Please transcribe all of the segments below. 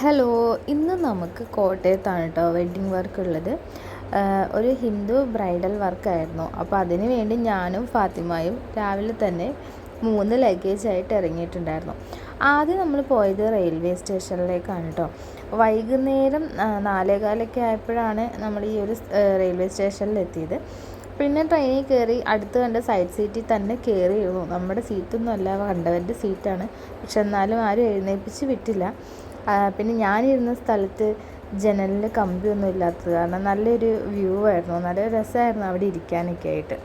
Hello, ഇന്ന് നമുക്ക് കോട്ടയത്താണ് കേട്ടോ വെഡ്ഡിങ് വർക്ക് ഉള്ളത്. ഒരു ഹിന്ദു ബ്രൈഡൽ വർക്കായിരുന്നു. അപ്പോൾ അതിന് വേണ്ടി ഞാനും ഫാത്തിമയും രാവിലെ തന്നെ 3 ലഗേജായിട്ട് ഇറങ്ങിയിട്ടുണ്ടായിരുന്നു. ആദ്യം നമ്മൾ പോയത് റെയിൽവേ സ്റ്റേഷനിലേക്കാണ് കേട്ടോ. വൈകുന്നേരം 4:15 ആയപ്പോഴാണ് നമ്മൾ ഈ ഒരു റെയിൽവേ സ്റ്റേഷനിൽ എത്തിയത്. പിന്നെ ട്രെയിനിൽ കയറി അടുത്ത് കണ്ട സൈഡ് സീറ്റിൽ തന്നെ കയറിയിരുന്നു. നമ്മുടെ സീറ്റൊന്നും അല്ല, കണ്ടവരുടെ സീറ്റാണ്. പക്ഷെ എന്നാലും ആരും എഴുന്നേൽപ്പിച്ച് വിട്ടില്ല. പിന്നെ ഞാനിരുന്ന സ്ഥലത്ത് ജനലിൽ കമ്പിയൊന്നും ഇല്ലാത്തത് കാരണം നല്ലൊരു വ്യൂ ആയിരുന്നു, നല്ല രസമായിരുന്നു അവിടെ ഇരിക്കാനൊക്കെ ആയിട്ട്.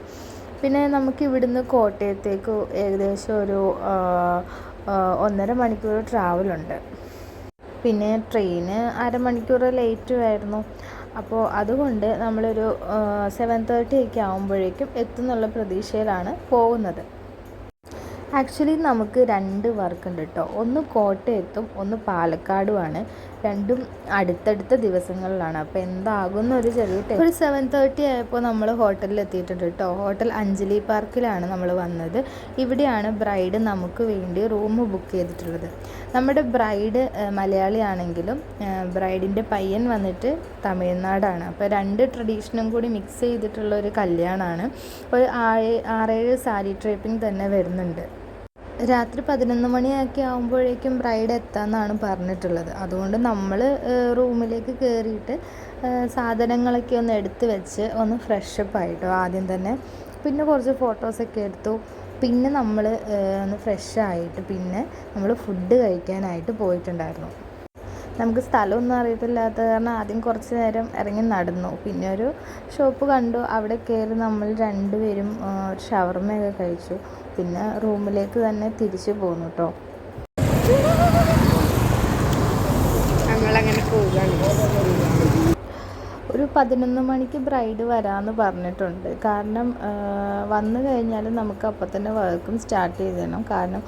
പിന്നെ നമുക്ക് ഇവിടുന്ന് കോട്ടയത്തേക്ക് ഏകദേശം ഒരു 1.5 മണിക്കൂർ ട്രാവലുണ്ട്. പിന്നെ ട്രെയിന് അരമണിക്കൂർ ലേറ്റുമായിരുന്നു. അപ്പോൾ അതുകൊണ്ട് നമ്മളൊരു 7:30 ഒക്കെ ആകുമ്പോഴേക്കും എത്തുന്നുള്ള പ്രതീക്ഷയിലാണ് പോകുന്നത്. ആക്ച്വലി നമുക്ക് 2 വർക്കുണ്ട് കേട്ടോ. ഒന്ന് കോട്ടയത്തും ഒന്ന് പാലക്കാടുമാണ്. രണ്ടും അടുത്തടുത്ത ദിവസങ്ങളിലാണ്. അപ്പോൾ എന്താകുന്ന ഒരു 7:30 ആയപ്പോൾ നമ്മൾ ഹോട്ടലിൽ എത്തിയിട്ടുണ്ട് കേട്ടോ. ഹോട്ടൽ അഞ്ജലി പാർക്കിലാണ് നമ്മൾ വന്നത്. ഇവിടെയാണ് ബ്രൈഡ് നമുക്ക് വേണ്ടി റൂം ബുക്ക് ചെയ്തിട്ടുള്ളത്. നമ്മുടെ ബ്രൈഡ് മലയാളിയാണെങ്കിലും ബ്രൈഡിൻ്റെ പയ്യൻ വന്നിട്ട് തമിഴ്നാടാണ്. അപ്പോൾ 2 ട്രഡീഷനും കൂടി മിക്സ് ചെയ്തിട്ടുള്ള ഒരു കല്യാണമാണ്. ഒരു 6-7 സാരി ഡ്രേപ്പിംഗ് തന്നെ വരുന്നുണ്ട്. രാത്രി 11 മണിയൊക്കെ ആകുമ്പോഴേക്കും ബ്രൈഡ് എത്താമെന്നാണ് പറഞ്ഞിട്ടുള്ളത്. അതുകൊണ്ട് നമ്മൾ റൂമിലേക്ക് കയറിയിട്ട് സാധനങ്ങളൊക്കെ ഒന്ന് എടുത്ത് വെച്ച് ഒന്ന് ഫ്രഷപ്പ് ആയിട്ടോ ആദ്യം തന്നെ. പിന്നെ കുറച്ച് ഫോട്ടോസൊക്കെ എടുത്തു. പിന്നെ നമ്മൾ ഒന്ന് ഫ്രഷായിട്ട് പിന്നെ നമ്മൾ ഫുഡ് കഴിക്കാനായിട്ട് പോയിട്ടുണ്ടായിരുന്നു. നമുക്ക് സ്ഥലമൊന്നും അറിയത്തില്ലാത്ത കാരണം ആദ്യം കുറച്ച് നേരം ഇറങ്ങി നടന്നു. പിന്നെ ഒരു ഷോപ്പ് കണ്ടു, അവിടെ കയറി നമ്മൾ 2 പേരും ഷവർമയൊക്കെ കഴിച്ചു. പിന്നെ റൂമിലേക്ക് തന്നെ തിരിച്ചു പോന്നു കേട്ടോ. ഞങ്ങളങ്ങനെ പോവുകയാണ്. ഒരു 11 മണിക്ക് ബ്രൈഡ് വരാമെന്ന് പറഞ്ഞിട്ടുണ്ട്. കാരണം വന്നു കഴിഞ്ഞാൽ നമുക്ക് അപ്പം തന്നെ വർക്കും സ്റ്റാർട്ട് ചെയ്യണം. കാരണം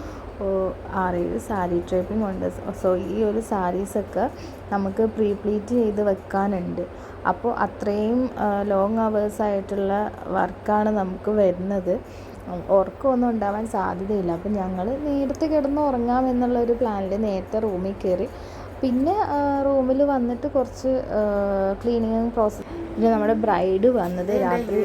6-7 സാരി ഡ്രേപ്പിംഗ് ഉണ്ട്. സോ ഈ ഒരു സാരീസൊക്കെ നമുക്ക് പ്രീപ്ലീറ്റ് ചെയ്ത് വെക്കാനുണ്ട്. അപ്പോൾ അത്രയും ലോങ് അവേഴ്സായിട്ടുള്ള വർക്കാണ് നമുക്ക് വരുന്നത്. ഉറക്കമൊന്നും ഉണ്ടാവാൻ സാധ്യതയില്ല. അപ്പം ഞങ്ങൾ നേരത്തെ കിടന്ന് ഉറങ്ങാം എന്നുള്ളൊരു പ്ലാനിൽ നേരത്തെ റൂമിൽ കയറി. പിന്നെ റൂമിൽ വന്നിട്ട് കുറച്ച് ക്ലീനിങ് പ്രോസസ്സ്. പിന്നെ നമ്മുടെ ബ്രൈഡ് വന്നത് രാത്രി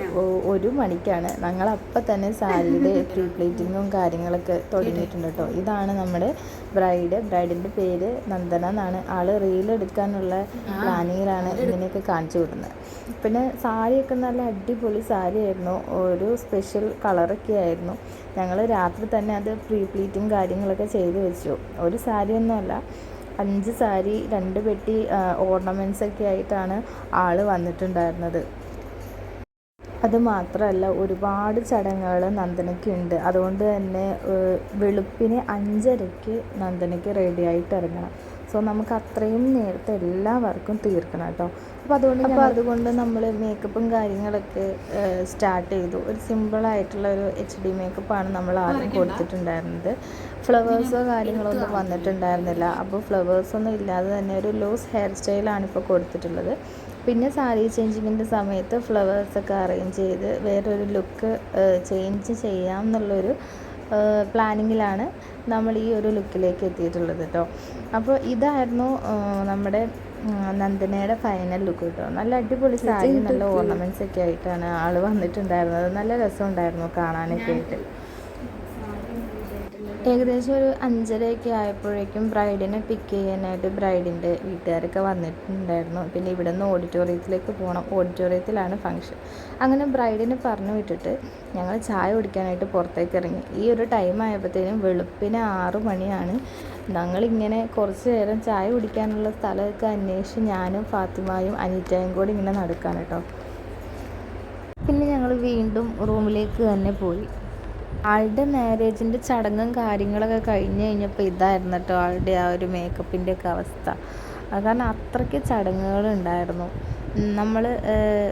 1 മണിക്കാണ്. ഞങ്ങളപ്പം തന്നെ സാരിയുടെ പ്രീപ്ലേറ്റിങ്ങും കാര്യങ്ങളൊക്കെ തുടങ്ങിയിട്ടുണ്ട് കേട്ടോ. ഇതാണ് നമ്മുടെ ബ്രൈഡിൻ്റെ പേര് നന്ദന എന്നാണ്. ആൾ റീലെടുക്കാനുള്ള പ്ലാനിങ്ങിലാണ് ഇങ്ങനെയൊക്കെ കാണിച്ചു കൊടുക്കുന്നത്. പിന്നെ സാരിയൊക്കെ നല്ല അടിപൊളി സാരിയായിരുന്നു. ഒരു സ്പെഷ്യൽ കളറൊക്കെ ആയിരുന്നു. ഞങ്ങൾ രാത്രി തന്നെ അത് പ്രീപ്ലീറ്റിങ് കാര്യങ്ങളൊക്കെ ചെയ്ത് വെച്ചു. ഒരു സാരിയൊന്നുമല്ല, 5 സാരി 2 പെട്ടി ഓർണമെൻറ്റ്സൊക്കെ ആയിട്ടാണ് ആൾ വന്നിട്ടുണ്ടായിരുന്നത്. അതുമാത്രമല്ല, ഒരുപാട് ചടങ്ങുകൾ നന്ദനയ്ക്കുണ്ട്. അതുകൊണ്ട് തന്നെ വെളുപ്പിന് 5:30 നന്ദനയ്ക്ക് റെഡിയായിട്ട് ഇറങ്ങണം. സോ നമുക്ക് അത്രയും നേരത്തെ എല്ലാ വർക്കും തീർക്കണം കേട്ടോ. അപ്പോൾ അതുകൊണ്ട് നമ്മൾ മേക്കപ്പും കാര്യങ്ങളൊക്കെ സ്റ്റാർട്ട് ചെയ്തു. ഒരു സിമ്പിളായിട്ടുള്ള ഒരു HD മേക്കപ്പാണ് നമ്മൾ ആദ്യം കൊടുത്തിട്ടുണ്ടായിരുന്നത്. ഫ്ലവേഴ്സോ കാര്യങ്ങളോ ഒന്നും വന്നിട്ടുണ്ടായിരുന്നില്ല. അപ്പോൾ ഫ്ലവേഴ്സൊന്നും ഇല്ലാതെ തന്നെ ഒരു ലൂസ് ഹെയർ സ്റ്റൈലാണ് ഇപ്പോൾ കൊടുത്തിട്ടുള്ളത്. പിന്നെ സാരി ചേഞ്ചിങ്ങിൻ്റെ സമയത്ത് ഫ്ലവേഴ്സൊക്കെ അറേഞ്ച് ചെയ്ത് വേറൊരു ലുക്ക് ചേഞ്ച് ചെയ്യാം എന്നുള്ളൊരു പ്ലാനിങ്ങിലാണ് നമ്മൾ ഈ ഒരു ലുക്കിലേക്ക് എത്തിയിട്ടുള്ളത് കേട്ടോ. അപ്പോൾ ഇതായിരുന്നു നമ്മുടെ നന്ദനയുടെ ഫൈനൽ ലുക്ക് കേട്ടോ. നല്ല അടിപൊളി സാരി, നല്ല ഓർണമെൻറ്റ്സ് ഒക്കെ ആയിട്ടാണ് ആൾ വന്നിട്ടുണ്ടായിരുന്നത്. നല്ല രസമുണ്ടായിരുന്നു കാണാനൊക്കെ ആയിട്ട്. ഏകദേശം ഒരു 5:30 ആയപ്പോഴേക്കും ബ്രൈഡിനെ പിക്ക് ചെയ്യാനായിട്ട് ബ്രൈഡിൻ്റെ വീട്ടുകാരൊക്കെ വന്നിട്ടുണ്ടായിരുന്നു. പിന്നെ ഇവിടെ നിന്ന് ഓഡിറ്റോറിയത്തിലേക്ക് പോകണം. ഓഡിറ്റോറിയത്തിലാണ് ഫംഗ്ഷൻ. അങ്ങനെ ബ്രൈഡിനെ പറഞ്ഞു വിട്ടിട്ട് ഞങ്ങൾ ചായ കുടിക്കാനായിട്ട് പുറത്തേക്ക് ഇറങ്ങി. ഈ ഒരു ടൈം ആയപ്പോഴത്തേനും വെളുപ്പിന് 6 മണിയാണ്. ഞങ്ങളിങ്ങനെ കുറച്ച് നേരം ചായ കുടിക്കാനുള്ള സ്ഥലമൊക്കെ അന്വേഷിച്ച് ഞാനും ഫാത്തിമയും അനീറ്റയും കൂടി ഇങ്ങനെ നടക്കാണ് കേട്ടോ. പിന്നെ ഞങ്ങൾ വീണ്ടും റൂമിലേക്ക് തന്നെ പോയി. ആളുടെ മാരേജിൻ്റെ ചടങ്ങും കാര്യങ്ങളൊക്കെ കഴിഞ്ഞ് കഴിഞ്ഞപ്പോൾ ഇതായിരുന്നു കേട്ടോ ആളുടെ ആ ഒരു മേക്കപ്പിൻ്റെ ഒക്കെ അവസ്ഥ. കാരണം അത്രയ്ക്ക് ചടങ്ങുകളുണ്ടായിരുന്നു. നമ്മൾ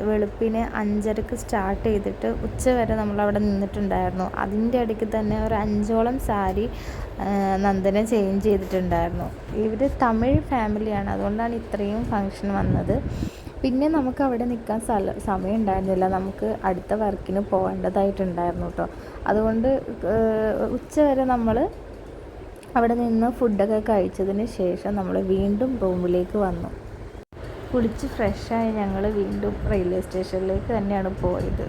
വെളുപ്പിന് 5:30 സ്റ്റാർട്ട് ചെയ്തിട്ട് ഉച്ചവരെ നമ്മളവിടെ നിന്നിട്ടുണ്ടായിരുന്നു. അതിൻ്റെ ഇടയ്ക്ക് തന്നെ ഒരു 5ഓളം സാരി നന്ദന ചേഞ്ച് ചെയ്തിട്ടുണ്ടായിരുന്നു. ഇവർ തമിഴ് ഫാമിലിയാണ്, അതുകൊണ്ടാണ് ഇത്രയും ഫങ്ഷൻ വന്നത്. പിന്നെ നമുക്ക് അവിടെ നിൽക്കാൻ സമയം ഉണ്ടായിരുന്നില്ല. നമുക്ക് അടുത്ത വർക്കിന് പോകേണ്ടതായിട്ടുണ്ടായിരുന്നു കേട്ടോ. അതുകൊണ്ട് ഉച്ചവരെ നമ്മൾ അവിടെ നിന്ന് ഫുഡൊക്കെ കഴിച്ചതിന് ശേഷം നമ്മൾ വീണ്ടും റൂമിലേക്ക് വന്നു. കുളിച്ച് ഫ്രഷായി ഞങ്ങൾ വീണ്ടും റെയിൽവേ സ്റ്റേഷനിലേക്ക് തന്നെയാണ് പോയത്.